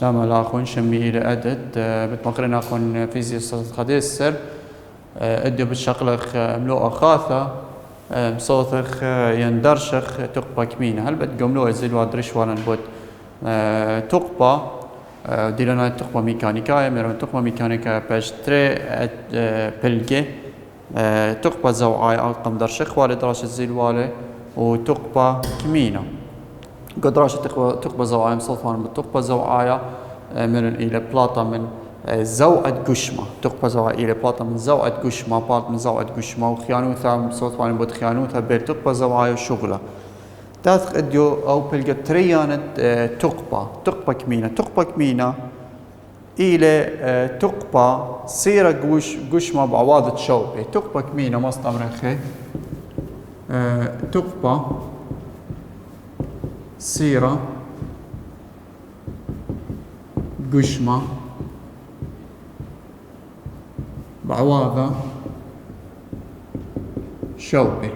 شتام لاخون شمي إلى أدد بتمقرن أخون فيزياء صوت خديسر أدي بالشقلخ ملوء خاثة مصوثخ يندرشخ تقبى كمينة هل بتقملوه زي الوادرش وانا بود تقبى ديلنا تقبى ميكانيكاية ميرون تقبى ميكانيكاية باش تري بلجي تقبى زوعاي أقم درشخ والي دراشة زي الوالي وتقبى كمينة قدراشة تقبى زوعاي مصوث وانا تقبى زوعاية من إلى بلاطة من زوعة قشمة تقبى زوعة إلى بلاطة من زوعة قشمة بلاط من زوعة قشمة وخيانوثها صوت وان بود خيانوثها بير تقبى زوعة شغلة تاثق اديو او بلقى تريانة تقبى كمينة إلى تقبى سيرة قشمة بعواضة شوبي تقبى كمينة مصنع مرخي تقبى سيرة قشمة بعواضة شوبي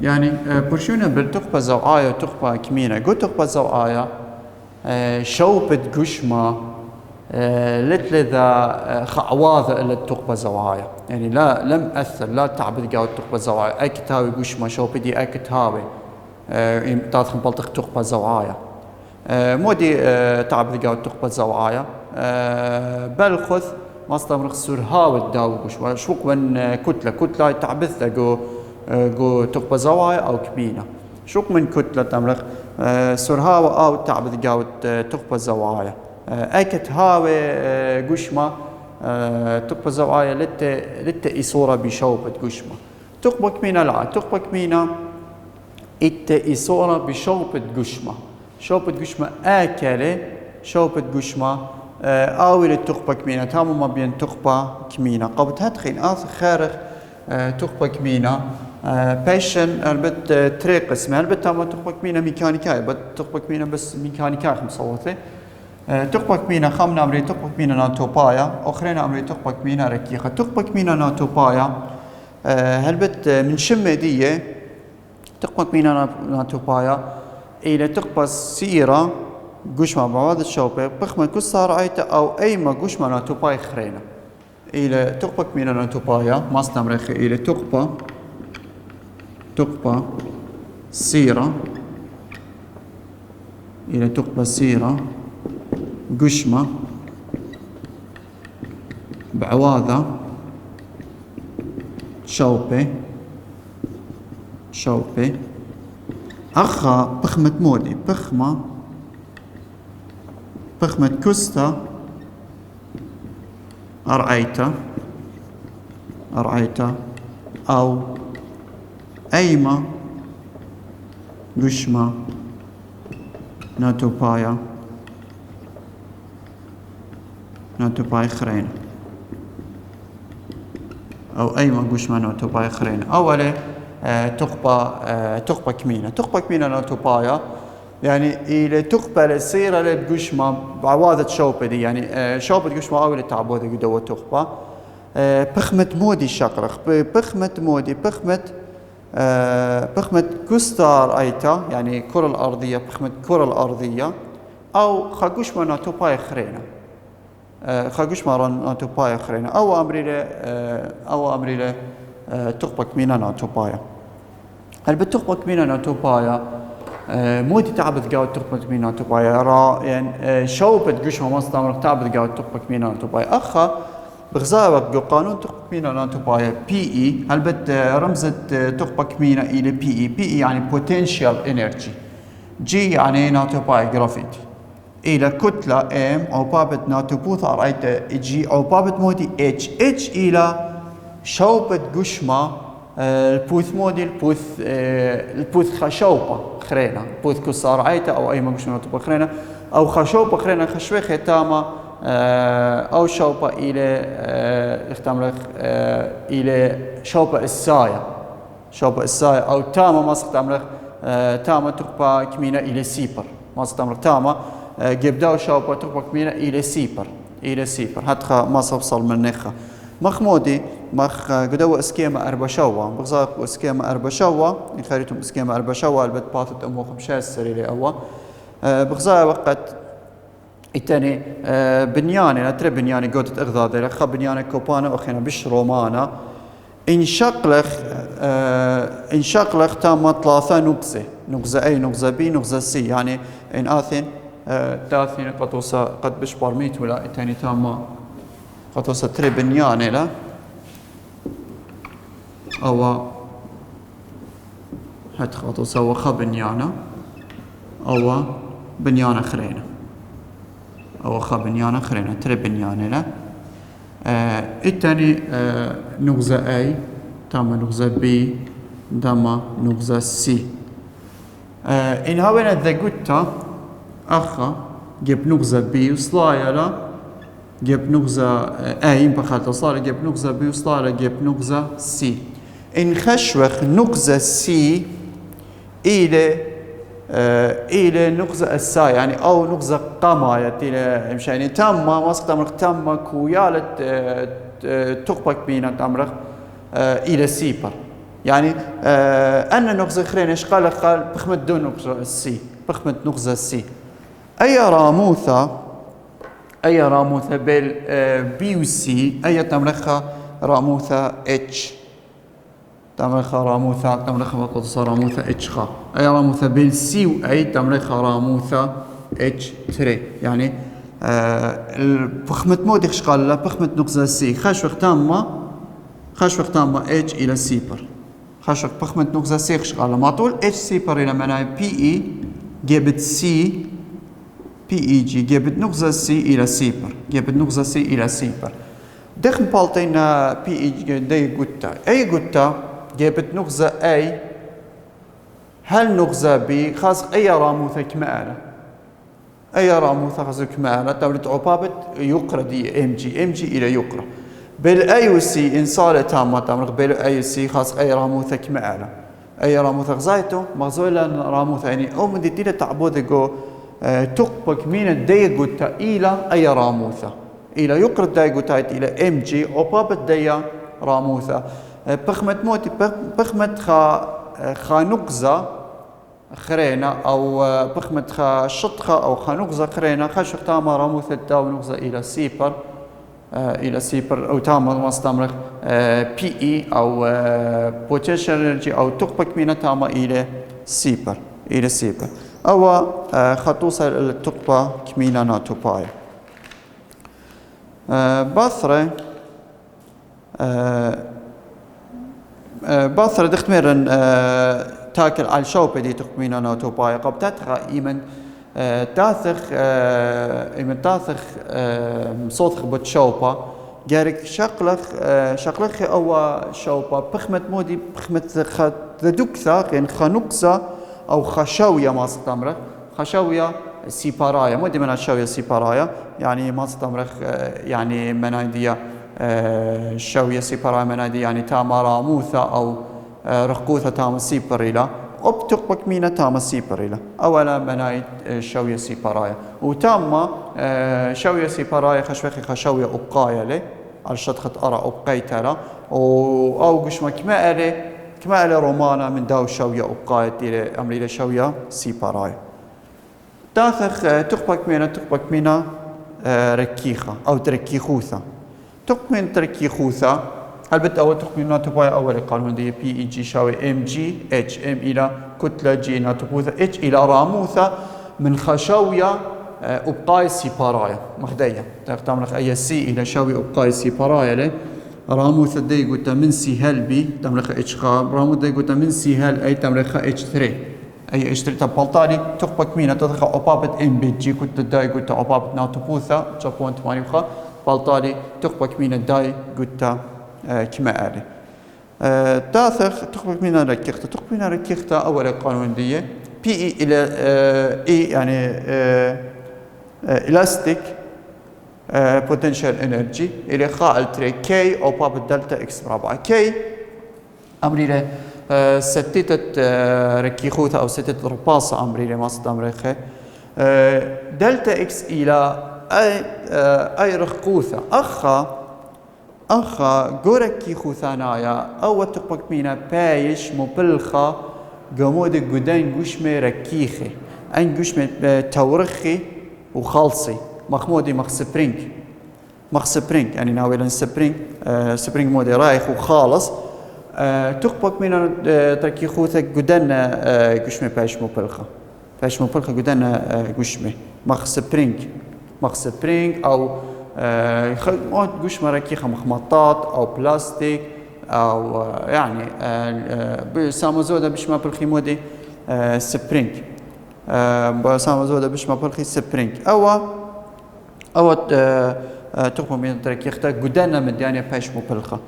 يعني برشونا بالتقبى زوعاية وتقبى كمينة قلت تقبى زوعاية شوبة قشمة لتل ذا خعواضة إلا تقبى زوعاية يعني لم أثر لا تعبد قاوة تقبى زوعاية أكتاوي قشمة شوبة دي أكتاوي تادخن بلتق تقبى زوعاية مودي تعبد قاوة تقبى زوعاية بل خذ مصدر مخسور هاو الداوغش وشوق من كتلة تعبثة جو تقبى زوايا أو كمينة شوق من كتلة تمرخ سور هاو أو تعبث قاوة تقبى زوايا أكت هاوي قشمة تقبى زوايا لتا إصورة بشوبة قشمة تقبى كمينة لا تقبى كمينة إتا إصورة بشوبة قشمة شوبة قشمة آكلة شوبة قشمة آوي للتقبى كمينة تامو ما بين تقبى كمينة قبل هتخين خارج تقبى كمينة باشن البت طريق اسمها البت تامو تقبى كمينة ميكانيكاية بت تقبى كمينة بس ميكانيكاية مصوتي تقبى كمينة خامنة أمري تقبى كمينة ناتوبايا أخرين أمري تقبى كمينة ركيخة تقبى كمينة ناتوبايا هالبت من شمة دي تقبى كمينة ناتوبايا إلى تقبى سيرة قشمة بعوض الشوبة بخمة كسر عيته أو أي ما قشمة ناتوباي خرينة إلى تقبى كمينة ناتوبايا مصنع مرخي إلى تقبى سيرة إلى تقبى سيرة قشمة بعواضة شوبة أخا بخمة مودي بخمة كستا أرعيتا أو أيما قشمة ناتوباي خرين أو أيما قشمة ناتوباي خرين أولا تقبى كمينة ناتوبايا يعني إلى تقبل السيرة للقشمة بعواضة شوبة دي يعني شوبة قشمة أول التعبوذة قدوة تقبى بخمة مودي شقرخ بخمة كستار أيتا يعني كرة الأرضية بخمة كرة الأرضية أو خقشمة ناتوباي خرينة خقشمة ناتوباي خرينة أو أمري له تقبى كمينة ناتوبايا هل بتقبى كمينة ناتوبايا مودي تعبد قاوة تقبى كمينة ناتوبايا يعني شوبة قشمة مصدر تعبد قاوة تقبى كمينة ناتوبايا أخا بغزاوة جو قانون تقبى كمينة ناتوبايا PE هل بت رمزة تقبى كمينة إلى PE يعني potential energy G يعني ناتوبايا جرافيتي إلى كتلة M عبابة ناتوبوث رأيت G عبابة مودي H إلى شوبة قشمة البوث مودي البوث خشوبة خرينة البوث كسار عيته أو أي مقشنة ناتوبايا خرينة أو خشوبة خرينة خشوة ختامة أو شوبة إلى شوبة الساية أو تامة ما استعمل تامة تقبى كمينة إلى سيبر ما استعمل تامة جبداو شوبة تقبى كمينة إلى سيبر هاتخا ما صفصل من نخا مخمودي مخ قدوة اسكيما أربشوا بغزاق اسكيما أربشوا إن خريتم اسكيما أربشوا البت باثت أمو خمشاس سريلي أوا بغزاق وقت التاني بنياني نتري بنياني قوتت إغضاضي لخا بنياني كوبانا أخينا بش رومانا إن شقلخ تام ثلاثة نغزة نغزة أي نغزة بي نغزة سي يعني إن آثن تاثين قطوسة قد بش برميت ولا التاني تام قطوسة تري بنياني لا أو حد قطوسة وخا بنيانا أو بنيانا خرينا أو خا بنيانا خرينا تري بنياني لا التاني نغزة أي تام نغزة بي داما نغزة سي إن هاوينا ذا قوتا أخا جيب نغزة بي وصلايا لا جيب نغزة أي بخاطر صار جيب نغزة بي وصلايا جيب نغزة سي إن خشوخ نغزة سي إلى نغزة السا يعني أو نغزة قماية إلى مشاني تم ماسك تمرخ تم كويالة تقبك بينا تمرخ إلى سيبر يعني أن نغزة خرين إيش قال بخمة دون نغزة السي بخمة نغزة السي أي راموثة بال بي وسي أي تمرخها راموثة اتش تمرخها راموثة وقصة راموثة اتش خا أي راموثة بال سي وأي تمرخها راموثة اتش تري يعني بخمة مودي إيش قال لا بخمة نغزة السي خشوخ تامة اتش إلى سيبر خشوخ بخمة نغزة سي إيش قال ما طول اتش سيبر إلى معناه بي إي جابت سي بي إي جي جابت نغزة سي إلى سيبر دخل بالتينا بي إي جي دي قوتا أي قوتا جابت نغزة أي هل نغزة بي خاص أي راموثة كمالة تولد عبابة يقرأ دي ام جي إلى يقرأ بالأي وسي إن صالة تامة تمرق بالأي وسي خاص أي راموثة كمالة أي راموثة غزايته مغزولا راموثة يعني أو من دي تعبوذ تقبك من الديقوتا إلى أي راموثة إلى يقرأ الديقوتا إلى ام جي عبابة دي راموثة بخمة موتي بخمة خا نغزة خرينا أو بخمة خا شطخة أو خا نغزة خرينا خشق تاما راموثة داو نغزة إلى سيبر أو تاما مستمرخ بي إي أو بوتنشال إنرجي أو تقبك من تاما إلى سيبر أو خطوصة التقبة كمينا ناتوباي باثرة دختميرن تاكل على الشوبة دي تقمينا ناتوباي قبتتها إيمن تاثخ صوت خبط شوبة جارك شقلخ أو شوبة بخمة مودي بخمة خدوك ثاقين خنقزة أو خشاوية ما ستمرخ خشاوية سيبارايا مودي من الشاوية سيبارايا يعني ما ستمرخ يعني منايدية شاوية سيبارايا منايدية يعني تاما راموثة أو رقوثة تاما سيباريلا وبتقبك مينا تاما سيباريلا أولا منايد شاوية سيبارايا وتاما شاوية سيبارايا خشاوية أبقايا لي على شطخة أرى أبقيتها أو قشما كما رومانا من داو شاوية أبقايا إلى أمريكا شاوية سيبارايا تاثخ تقبك مينا ركيخة أو تركيخوثة تقمن تركيخوثة البت أول تقمن ناتوبايا أول قانون دي بي إي جي شاوي ام جي اتش ام إلى كتلة جي ناتوبوثة اتش إلى راموثة من خشاوية أبقاي سيبارايا مخدية تقتمرخ أي سي إلى شاوي أبقاي سيبارايا له راموثة دي قلت من سي هل بي تمرخ اتش خاب راموثة دي قلت من سي هل أي تمرخ اتش 3 أي اتش 3 تبالتالي تقبك مينا تدخل أبابة ام بي جي كنت داي قلت أبابة ناتوبوثة جابون 8 بالتالي تقبك مينا داي قلت كما آلي تاثخ تقبك مينا ركيختا أول قانون دي بي إي إلى إي يعني إلاستيك potential energy إلى خائل تري كي أو باب دلتا إكس مربع كي أمريله ستة ركيخوثة أو ستة رباصة أمريله ما صد أمريخه دلتا إكس إلى أي رخوثة أخا أخا جوركي خو ثانايا أو تقبك مينا بايش مبلخة جمود جدين جوشمة ركيخي أن جوشمة تورخي وخالصي مخمودي مخ سبرينج يعني ناويلن سبرينج مودي رايح وخالص تقبك مينا تركي خوثك جدنا جوشمة بايش مبلخة جدنا جوشمة مخ سبرينج أو مواد جوش مركيخة مخمطات أو بلاستيك أو يعني ساموزودا بش ما بالخي مودي سبرينج ساموزودا بش ما بالخي سبرينج أو تقوم من ركيخة جدنا مديانة باش مبلخة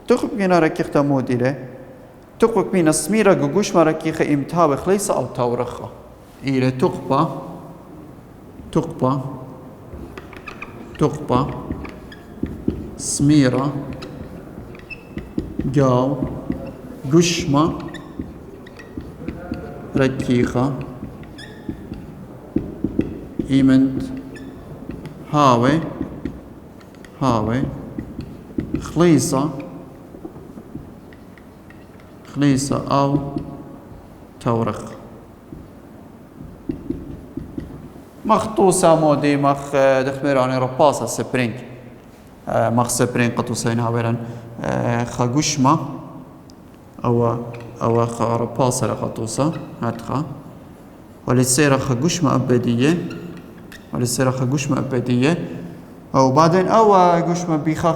تقوم من ركيخة موديلة تقوم من سميرة جوش مركيخة إمتهاب ليس أو تورخة إلى تقبة سميرة جاو قشمة ركيخة إيمنت هاوي خليصة أو تورخ مخطوسة مودي مخ دخميراني رباصة سبرينج مخ سبرينج قطوسين هاويران خاقوشمة أو رباصة لقطوسة هاتخا ولسيرة خاقوشمة أبدية وبعدين أو قوشمة بيخا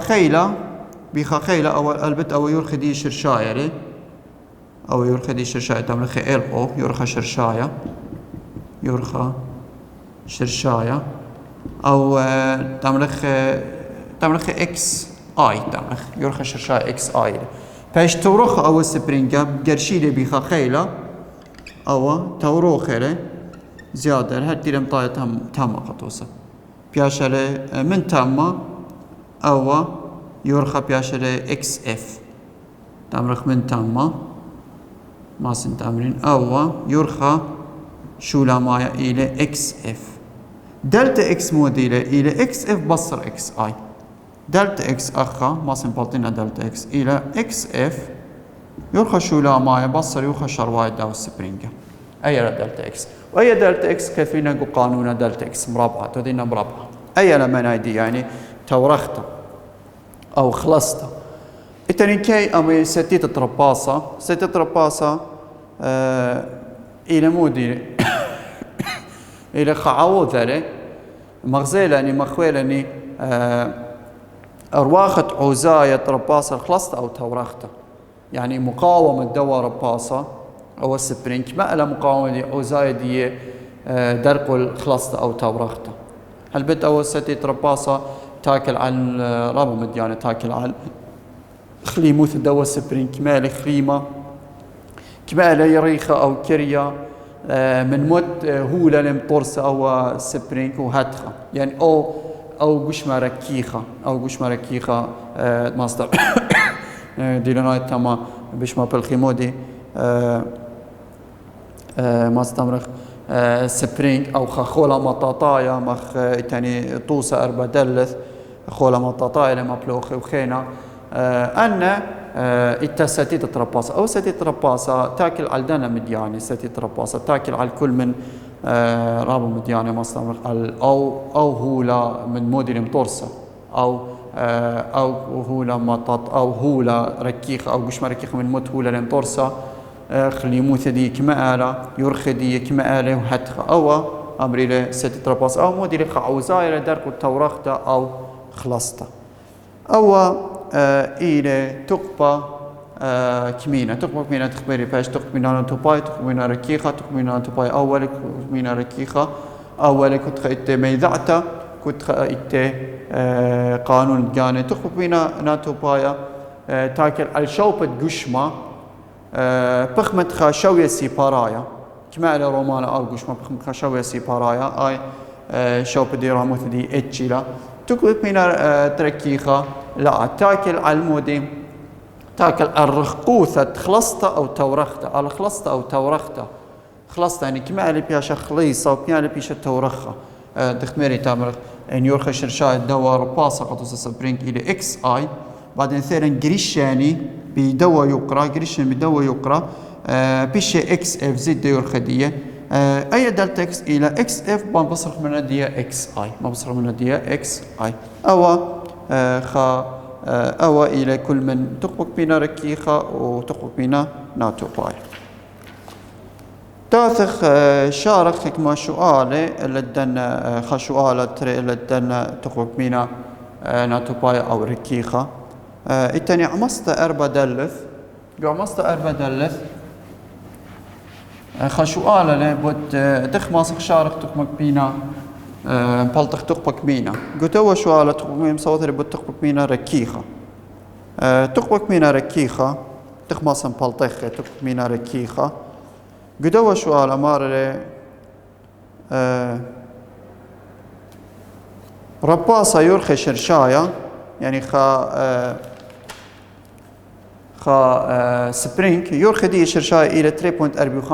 خيلة أو البت أو يرخدي شرشاية أو يرخدي شرشاية تملخي إل يرخى شرشاية أو تملخ إكس آي يرخى شرشاية إكس آي باش تورخ أو سبرينجا قرشيلي بيخا خيلة أو توروخيلي زيادة هاتي لم طاية تامة قطوسة بياشلي من تامة أو يرخى بياشلي إكس إف تملخ من تامة ما سنتامرين أو يرخى شولا مايا إلى إكس إف دلتا إكس موديلة إلى إكس إف بصر إكس آي دلتا إكس أخا ما سنبالتنا دلتا إكس إلى إكس إف يرخى شولا مايا بصر يرخى شرواي داو سبرينجا أي دلتا إكس وأي دلتا إكس كيفينا قانون دلتا إكس مربعة تودينا مربعة أي لمن هيدي يعني تورخته أو خلصته التاني كي أمي ستيت ترباصة إلى مودي إلى خعوذة مغزيلني مخويلني أرواخة عوزاية رباصة خلصت أو تورخته يعني مقاومة دواء رباصة أو السبرينك ما إلى مقاومة دي عوزاية دي درق خلصت أو تورخته هل بد أول ستي رباصة تاكل عن رابو مديانة تاكل عن خليموث دواء السبرينك مالي خليمة كمالة يريخة أو كريا من مد هولا لمطرسة أو سبرينك وهاتخة يعني أو قشمة ركيخة ماستر ديلوناي تما بشما بالخيمودي ماستمرخ سبرينك أو خولا مطاطايا مخ تاني طوسة أربع دلث خولا مطاطايا لما بلوخي وخينا أن إتا ستي ترباصة أو ستي ترباصة تاكل على الدنا مدياني ستي ترباصة تاكل على الكل من رابو مدياني مصطمر أو هولا من موديل مطرسة أو هولا مطاط أو هولا ركيخ أو قشمة ركيخ من مود هولا لمطرسة خليموث دي كما آلة يرخي دي كما آلة وحتخ أو أمري له ستي ترباصة أو موديل خعوزايا لدرك التورخته أو خلصته أو إلى تقبة كمينة تخبري باش تقبينا توباي تقبينا ركيخة تقبينا توباي أولك تقبينا ركيخة أولك كنت خيت ميذعتا كنت خيت قانون جاني تقبينا ناتوبايا تاكل الشوبة قشمة بخمت خاشوية سيبارايا كما على رومانا أو قشمة بخمت خاشوية سيبارايا أي شوبة دي راموث دي إتشيلا تقبينا تركيخة لا تاكل على المودي تاكل الرخقوثة خلصته أو تورخته الخلصته أو تورخته خلصته يعني كما على بياشا خليصة وكما على بياشا تورخة دخميري تامر إن يورخ شرشاي الدوار باصة قطوس سبرينك إلى إكس آي بعدين ثيرن جريشاني بدوا يقرا جريشان بدوا يقرا بيشي اكس اف زد يرخديه اي دلتا اكس الى اكس اف ما بصرخ من الديا اكس اي ما بصرخ من الديا اكس اي او خا او الى كل من تقبك بينا ركيخه وتقبك بينا ناتو باي تاثخ شارخ كما سؤالي لدن خا سؤال تري لدن تقبك بينا ناتو باي او ركيخه التاني عمست اربع دلث عمست اربع دلث خشوال له بود دخ ماسك شارك تقمك بينا بلطخ تقبك بينا قلت هو شوالة تقبك بينا مصوت بود تقبك بينا ركيخة تقبك بينا ركيخة دخ ماسن بلطخ تقبك بينا ركيخة قلت هو شوالة مار له رباصة يرخي شرشاية يعني سبرينك يرخي دي شرشاية إلى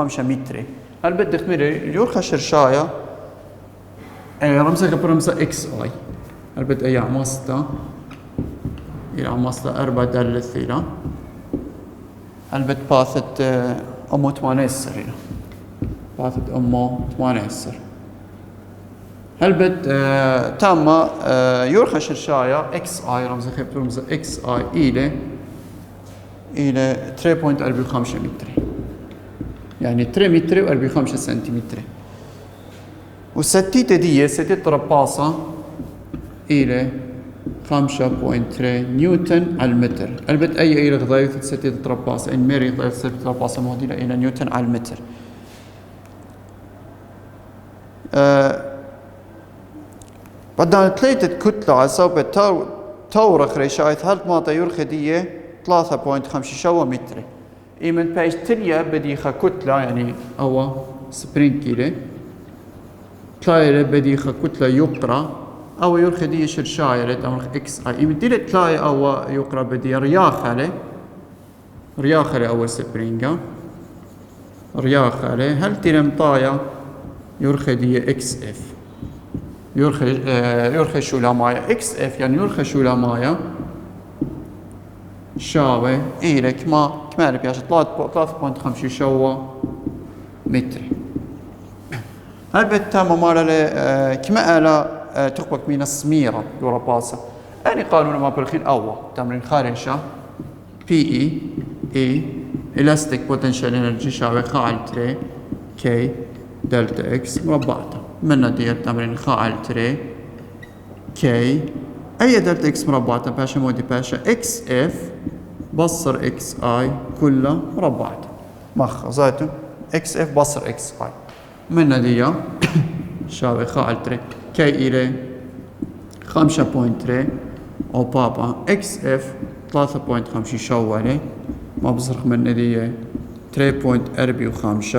3.45 متر هل بدك تمري يرخي شرشاية رمزها برمزها اكس اي هل بدك اي عماستا إلى عماستا 4 دلث إلى هل بدك باثت أمو 8 هنا باثت أمو 8 هل بد تامة يرخي شرشاية اكس اي رمزها برمزها اكس اي إلى 3.45 متر يعني 3 متر و45 سنتيمتر والستيتة دي ستيتة رباصة إلى 5.3 نيوتن على المتر البت أي إلى غضايف ستيتة رباصة إن ميري غضايف ستيتة رباصة مهدلة إلى نيوتن على المتر بعدين تليتة كتلة على صوبة تورخ ريشايت هل ماطا يرخي ديه 3.5 متر إيمن بايش تليا بديخة كتلة يعني أو سبرينكيلة تلايلة بديخة كتلة يقرأ أو يرخي دي شرشاية تمرخ إكس أي إيمن دي تلاي أو يقرأ بدي رياخلة أو سبرينجا رياخلة هل تلم طايا يرخي دي إكس إف يرخي شو لا مايا إكس إف يعني يرخي شو لا مايا شاوي إلى كما بياش 3.5 شوا متر هل بالتامة مالا كما ألا تقبك من السميرة يوراباسا أني قانون ما بالخين أول تمرين خارجة بي إي إلاستيك بوتنشال إنرجي شاوي خاعل تري كي دلتا إكس مربعتها من دي التمرين خاعل تري كي أي دلتا إكس مربعتها باشا مودي باشا إكس إف بصر إكس آي كلها مربعتها مخ زايتو إكس إف بصر إكس آي من دي شاوي خاعل تري كي إلى 5.3 أو بابا إكس إف 3.5 شوالي ما بصرخ من دي 3.45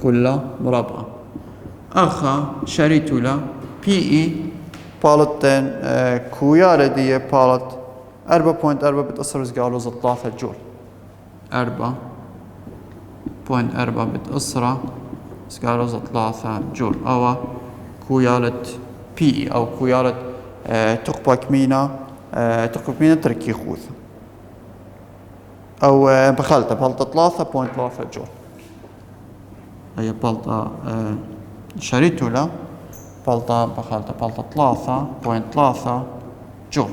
كلها مربعة أخا شريتو لا بي إي بالتين كويالة دي بالت 4.4 بتأثر زقالوز 3 جول 4.4 بتأثر زقالوز 3 جول أو كويالة بي أو كويالة تقبك مينا تركي خوذ أو بخلطة 3.3 جول هي بلطة شريتو لا بلطة بخلطة 3.3 جول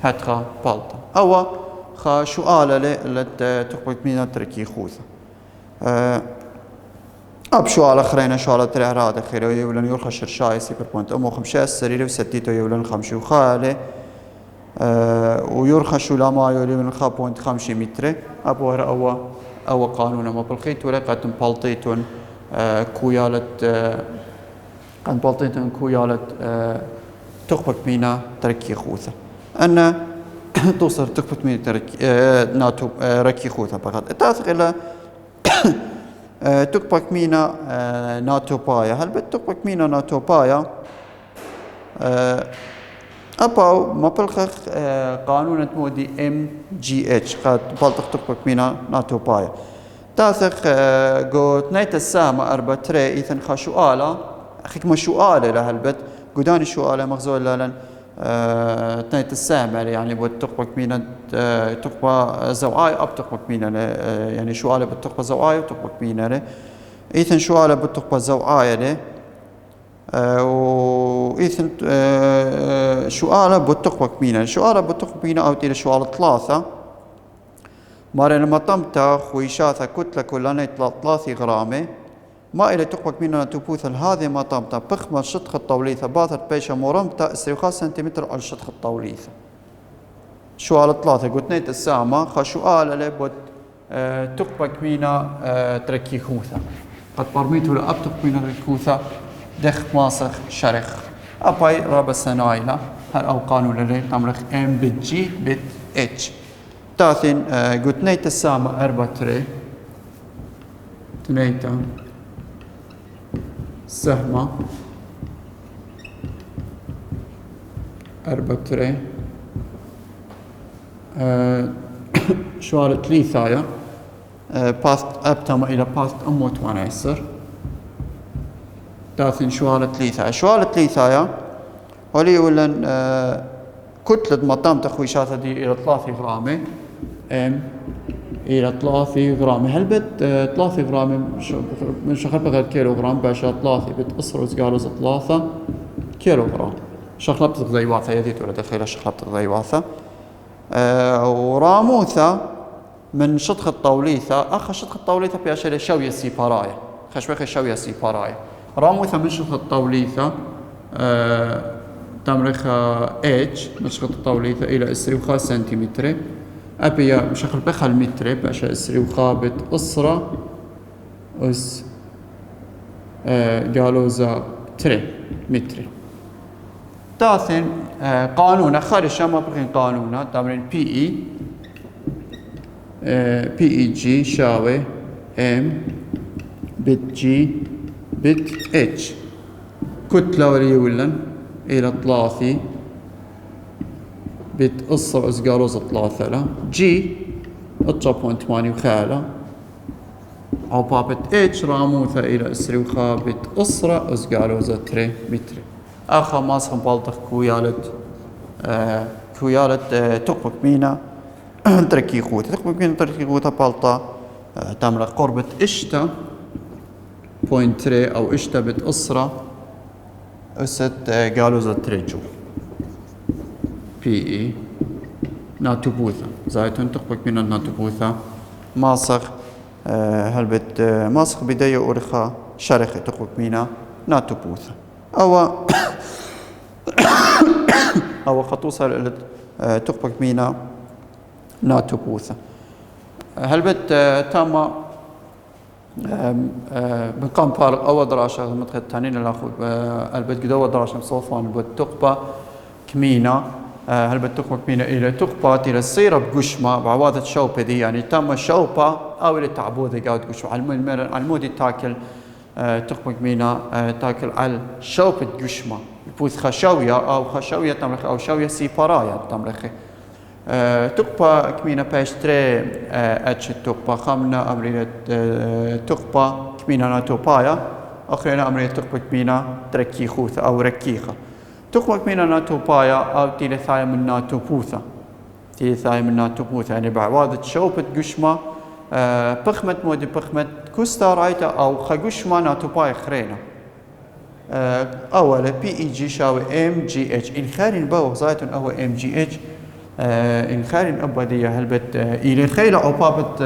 هاتخا بلطة أو خا سؤال اللي تقبك مينا تركي خوذ أب سؤال آخرين سؤال ترى هذا خير يولن يرخى شرشاي 0.5 السرير وستيتو يولن 5 وخالي ويرخى شو لا ما يولن 0.5 متر أبو هر أو قانون ما بالخيت ولا قد بلطيتون كويالة قد بلطيتون كويالة تقبك مينا تركي خوذة أن توصل تقبك مينا تركي ناتو ركي خوذة فقط تاثق إلى تقبك مينا ناتو بايا هل بتقبك مينا ناتو بايا أباو ما بالخخ قانون مودي ام جي اتش قد بلطق تقبك مينا ناتو بايا تاثق قوت نيت السامة 4 تري إذن خا سؤالة أخيك ما سؤالة لهالبت قداني سؤالة مغزول لالن تنيت السامر يعني بتقبة كمينة تقبة زوعاي أب تقبة كمينة يعني شو على بتقبة زوعاي وتقبة كمينة إيثن شو على بتقبة زوعاي له وإيثن شو على بتقبة كمينة شو على بتقبة كمينة أو تيل شو على ثلاثة مارين لما طمتا خويشاثا كتلة كلها 3 غرامة ما إلى تقبة كمينة تبوث هذه ما طمتا بخمة شطخ الطوليثة باثت بيشا مورمتا 3 سنتيمتر على شطخ الطوليثة شو على 3 قلت نيت السامة خشو على لبود تقبة كمينة تركي خوثة قد برميتو لأب تقبة كمينة تركي دخ ماسخ شرخ أباي رابع سنايلة هل أو قانون اللي تمرخ ام بت جي بت اتش تاثين قلت نيت السامة 4 تري تنيتا سهمة 4 تري شوارة 3 باث أبتما إلى باث أموت وانا يصير تاثين شوارة 3 ولي ولن كتلة مطام تخويشات دي إلى 3 غرامة ام إلى 3 غرامة هل بت 3 غرامة من شخل بغير كيلو غرام باشا 3 بتقصر وزقالوز 3 كيلو غرام شخلة بتغذي واثة يديت ولا دخيلة شخلة بتغذي واثة وراموثة من شطخ الطوليثة أخ شطخ الطوليثة بياشي شوية سيباراية خشوية شوية سيباراية راموثة من شطخ الطوليثة تمرخ اتش من شطخ الطوليثة إلى 3 سنتيمتر أبيا مشخل بخل المتر باشا 3 بت أسرة أس جالوزا تري متر تاثن قانون خارج ما بخين قانونا تمرين بي اي جي شاوي ام بت جي بت اتش كتلة وليولن إلى 3 بت أصر أسقاروز 3 لا جي 8.8 وخالة أو بابت اتش راموثة إلى 3 بت أصر أسقاروز 3 متر آخر ماسخن بالطخ كويالة تقبك مينا تركي خوتة تقبك مينا تركي خوتة بالطة تمر قربة إشتا بوينت 3 أو إشتا بت أصرة أست قالوزة 3 جول بي إي ناتوبوثا زايتون تقبك مينا ناتوبوثا ماسخ هلبت ماسخ بداية أورخا شرخة تقبك مينا ناتوبوثا أو خطوصة تقبك مينا ناتوبوثا هلبت تاما بقام فارق أول دراشة مدخل التانين الأخو هلبت قد أول دراشة بصوفان هلبت تقبة كمينا هلبت تقبة كمينا إلى تقبة إلى الصيرة بقشمة بعوادة شوبة دي يعني تاما شوبة أو إلى تعبوذة قاعد قشمة على المودي تاكل تقبة كمينا تاكل على شوبة قشمة يبوث خشاوية أو خشاوية تمرخ أو شاوية سيبارايا تمرخ تقبة كمينا باش تري اتش تقبة خمنا أمرية تقبة كمينا ناتوبايا أخرين أمرية تقبة كمينا تركي خوثة أو ركيخة تقبة كمينا ناتوبايا أو تيلثايا من ناتوبوثة يعني بعوادة شوبة قشمة بخمة مودي بخمة كوستا رايتا أو خقشمة ناتوبايا خرينا أولا بي إي جي شاوي ام جي اتش الخارين باو زايتون أو ام جي اتش الخارين أبدية هلبت إلى الخيلة أو بابت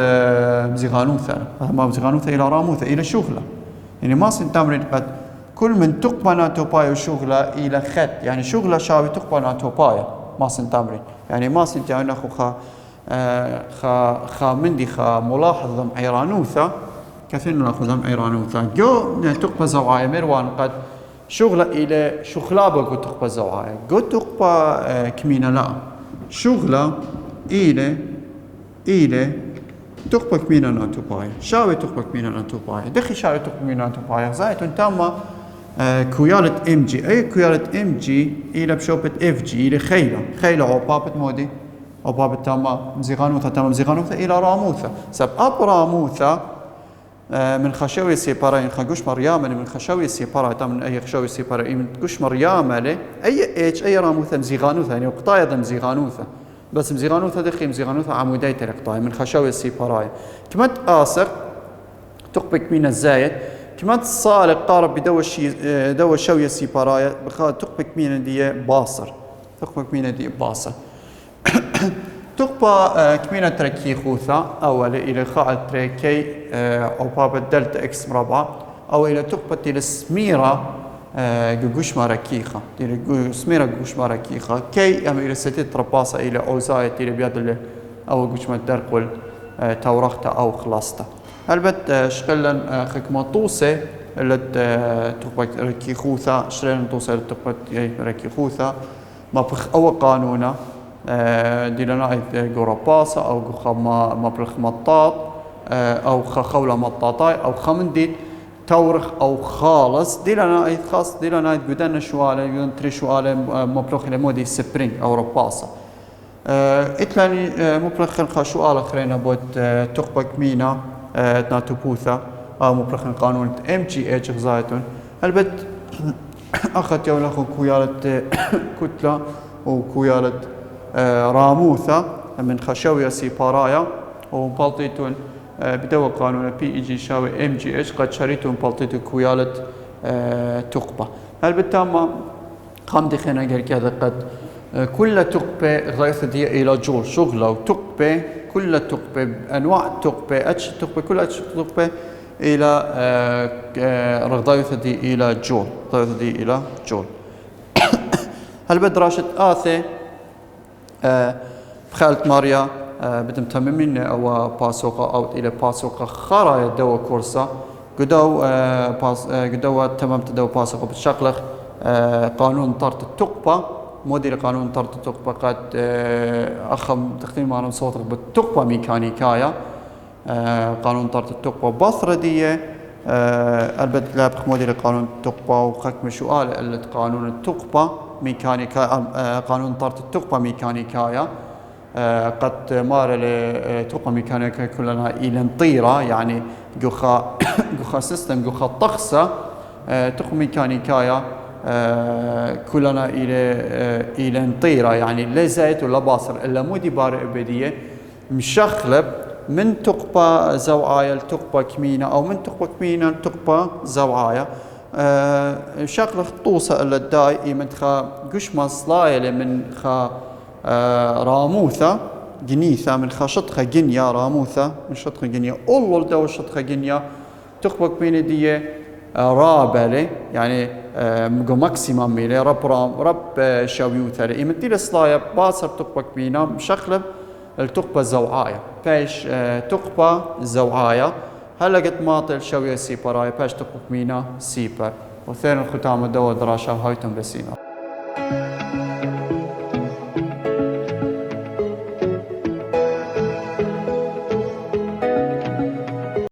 مزيغانوثة ما مزيغانوثة إلى راموثة إلى شغلة يعني ما سنتمرن قد كل من تقبى ناتوبايا وشغلة إلى خط يعني شغلة شاوي تقبى ناتوبايا ما سنتمرن يعني ما سنتمرن أخو خا مندي خا ملاحظ ضم عيرانوثة كثير نأخذ ضم عيرانوثة جو تقبى زوعايا مروان قد شغلة إلى شخلابة قد تقبى زوعايا قد تقبى كمينة لا شغلة إلى تقبى كمينة ناتوبايا شاوي تقبى كمينة ناتوبايا دخي شاوي تقبى كمينة ناتوبايا زايتون تاما كويالة ام جي أي كويالة ام جي إلى بشوبة اف جي إلى خيلة أو بابت مودي أو بابت تاما مزيغانوثة إلى راموثة سب أب راموثة من خشوي سيبارا خجوش مريامة من خشوي سيبارا تام من أي خشوي سيبارا من جوش مريامة له أي راموثة مزيغانوثة يعني قطاية ذا مزيغانوثة بس مزيغانوثة دخي مزيغانوثة عمودية القطاية من خشوي سيبارا كما تآسر تقبك من الزايد كما تصالق قارب بدو شوية سيبارا بخا تقبك من دي باصر تقبك من دي باصر تقبى كمينة تركي خوثة أول إلى خاء تركي أو باب الدلتا إكس مربع أو إلى تقبى إلى سميرة جوش مركيخة إلى سميرة جوش مركيخة كي أم إلى ستة رباصة إلى أوزاية إلى بيد أو جوش مدرقل تورخته أو خلاصته البت شغلا خكمطوسة اللي تقبى ركي خوثة شغلا توصل تقبى ركي خوثة ما بخ أو قانونا ديلنا جوراباسة أو ما برخ مطاط أو خولة مطاطاي أو خمنديت تورخ أو خالص ديلنا خاص ديلنا جدنا شوالة جدنا تري شوالة مبرخ لمودي سبرينج أو رباسة إتلاني مبرخ خشوالة خرينا بود تقبك مينا ناتوبوثا أو مبرخ قانون MGH غزايتون البت أخذت يوم لخو كويالة كتلة وكويالة راموثة من خشوية سيبارايا ومبالطيتون بدو قانون PEG شاوي MGH قد شريتون مبالطيتون كويالة تقبة البتاما خام دخينا غير كذا قد كل تقبة غايثة دي إلى جول شغلة وتقبة كل تقبة أنواع تقبة أتش تقبة كل أتش تقبة إلى رغضايثة دي إلى جول رغضايثة دي إلى جول هالبدراشة آثي بخالت ماريا بدم تممين أو باسوقة أو إلى باسوقة خرايا دوا كورسا قدوا تمام تدوا باسوقة بتشغلخ قانون طرد التقبة موديل قانون طرد التقبة قد أخم تختيم معنا صوتك بالتقبة ميكانيكايا قانون طرد التقبة بصردية البد لابخ موديل قانون التقبة وخكم سؤال اللي قانون التقبة ميكانيكا قانون طرد التقبة ميكانيكايا قد مار لتقبة ميكانيكا كلنا إلى نطيرة يعني جوخا سيستم جوخا طخسة تقبة ميكانيكايا كلنا إلى نطيرة يعني لا زايد ولا باصر إلا مودي بار إبدية مشخلب من تقبة زوعاية لتقبة كمينة أو من تقبة كمينة لتقبة زوعاية شغلة طوسة إلا الداي من خا قش مصلاية من خا راموثة جنيثة من خا شطخة جنيا راموثة من شطخة جنيا أول دو شطخة جنيا تقبة كمينة دي رابلة يعني مجو ماكسيمم ميلي رب شاويوثة لإيمن دي الصلاية باصر تقبة كمينة مشخلب التقبة زوعاية باش تقبة زوعاية هلا قد ماطل شوية سيبراية باش تقبة كمينة سيبر وثاني الختام الدوا دراشة هايتم بسينا